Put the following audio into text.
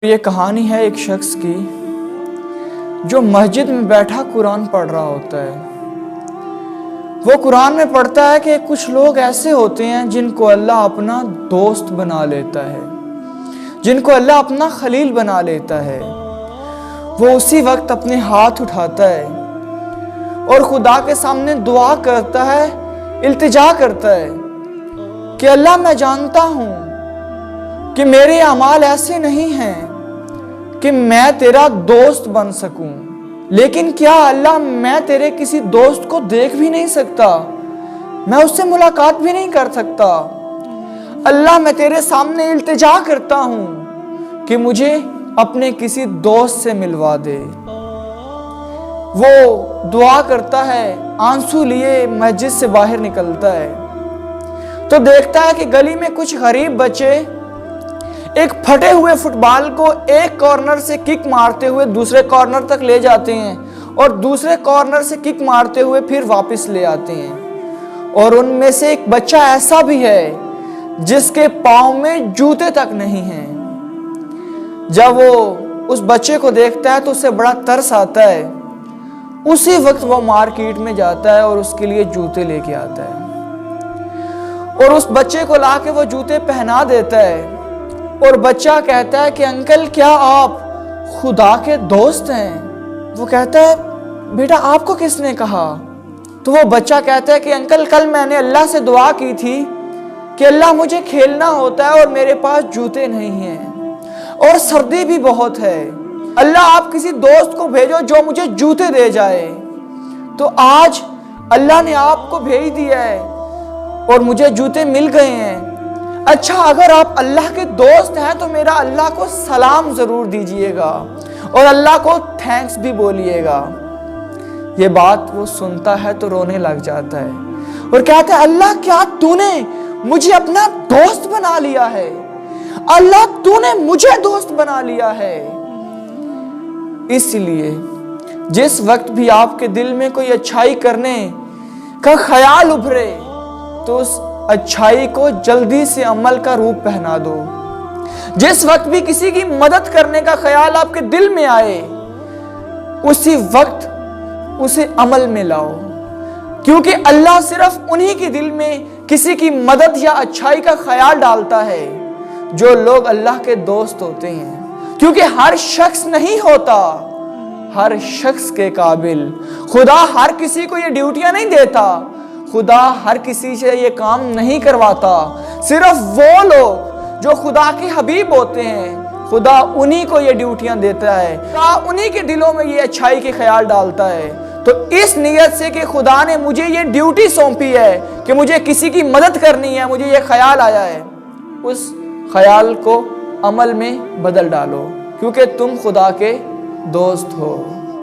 یہ کہانی ہے ایک شخص کی جو مسجد میں بیٹھا قرآن پڑھ رہا ہوتا ہے۔ وہ قرآن میں پڑھتا ہے کہ کچھ لوگ ایسے ہوتے ہیں جن کو اللہ اپنا دوست بنا لیتا ہے، جن کو اللہ اپنا خلیل بنا لیتا ہے۔ وہ اسی وقت اپنے ہاتھ اٹھاتا ہے اور خدا کے سامنے دعا کرتا ہے، التجا کرتا ہے کہ اللہ میں جانتا ہوں کہ میرے اعمال ایسے نہیں ہیں کہ میں تیرا دوست بن سکوں، لیکن کیا اللہ میں تیرے کسی دوست کو دیکھ بھی نہیں سکتا، میں اس سے ملاقات بھی نہیں کر سکتا۔ اللہ میں تیرے سامنے التجا کرتا ہوں کہ مجھے اپنے کسی دوست سے ملوا دے۔ وہ دعا کرتا ہے، آنسو لیے مسجد سے باہر نکلتا ہے تو دیکھتا ہے کہ گلی میں کچھ غریب بچے ایک پھٹے ہوئے فٹ بال کو ایک کارنر سے کک مارتے ہوئے دوسرے کارنر تک لے جاتے ہیں اور دوسرے کارنر سے کک مارتے ہوئے پھر واپس لے آتے ہیں، اور ان میں سے ایک بچہ ایسا بھی ہے جس کے پاؤں میں جوتے تک نہیں ہیں۔ جب وہ اس بچے کو دیکھتا ہے تو اسے بڑا ترس آتا ہے۔ اسی وقت وہ مارکیٹ میں جاتا ہے اور اس کے لیے جوتے لے کے آتا ہے اور اس بچے کو لا کے وہ جوتے پہنا دیتا ہے، اور بچہ کہتا ہے کہ انکل کیا آپ خدا کے دوست ہیں؟ وہ کہتا ہے بیٹا آپ کو کس نے کہا؟ تو وہ بچہ کہتا ہے کہ انکل کل میں نے اللہ سے دعا کی تھی کہ اللہ مجھے کھیلنا ہوتا ہے اور میرے پاس جوتے نہیں ہیں اور سردی بھی بہت ہے، اللہ آپ کسی دوست کو بھیجو جو مجھے جوتے دے جائے۔ تو آج اللہ نے آپ کو بھیج دیا ہے اور مجھے جوتے مل گئے ہیں۔ اچھا اگر آپ اللہ کے دوست ہیں تو میرا اللہ کو سلام ضرور دیجئے گا اور اللہ کو تھینکس بھی بولیے گا۔ یہ بات وہ سنتا ہے تو رونے لگ جاتا ہے اور کہتا ہے اللہ کیا تو نے مجھے اپنا دوست بنا لیا ہے، اللہ تو نے مجھے دوست بنا لیا ہے۔ اس لیے جس وقت بھی آپ کے دل میں کوئی اچھائی کرنے کا خیال ابھرے تو اس اچھائی کو جلدی سے عمل کا روپ پہنا دو۔ جس وقت بھی کسی کی مدد کرنے کا خیال آپ کے دل میں آئے اسی وقت اسے عمل میں لاؤ، کیونکہ اللہ صرف انہی کے دل میں کسی کی مدد یا اچھائی کا خیال ڈالتا ہے جو لوگ اللہ کے دوست ہوتے ہیں، کیونکہ ہر شخص نہیں ہوتا ہر شخص کے قابل۔ خدا ہر کسی کو یہ ڈیوٹیاں نہیں دیتا، خدا ہر کسی سے یہ کام نہیں کرواتا، صرف وہ لوگ جو خدا کے حبیب ہوتے ہیں خدا انہی کو یہ ڈیوٹیاں دیتا ہے، خدا انہی کے دلوں میں یہ اچھائی کے خیال ڈالتا ہے۔ تو اس نیت سے کہ خدا نے مجھے یہ ڈیوٹی سونپی ہے کہ مجھے کسی کی مدد کرنی ہے، مجھے یہ خیال آیا ہے، اس خیال کو عمل میں بدل ڈالو، کیونکہ تم خدا کے دوست ہو۔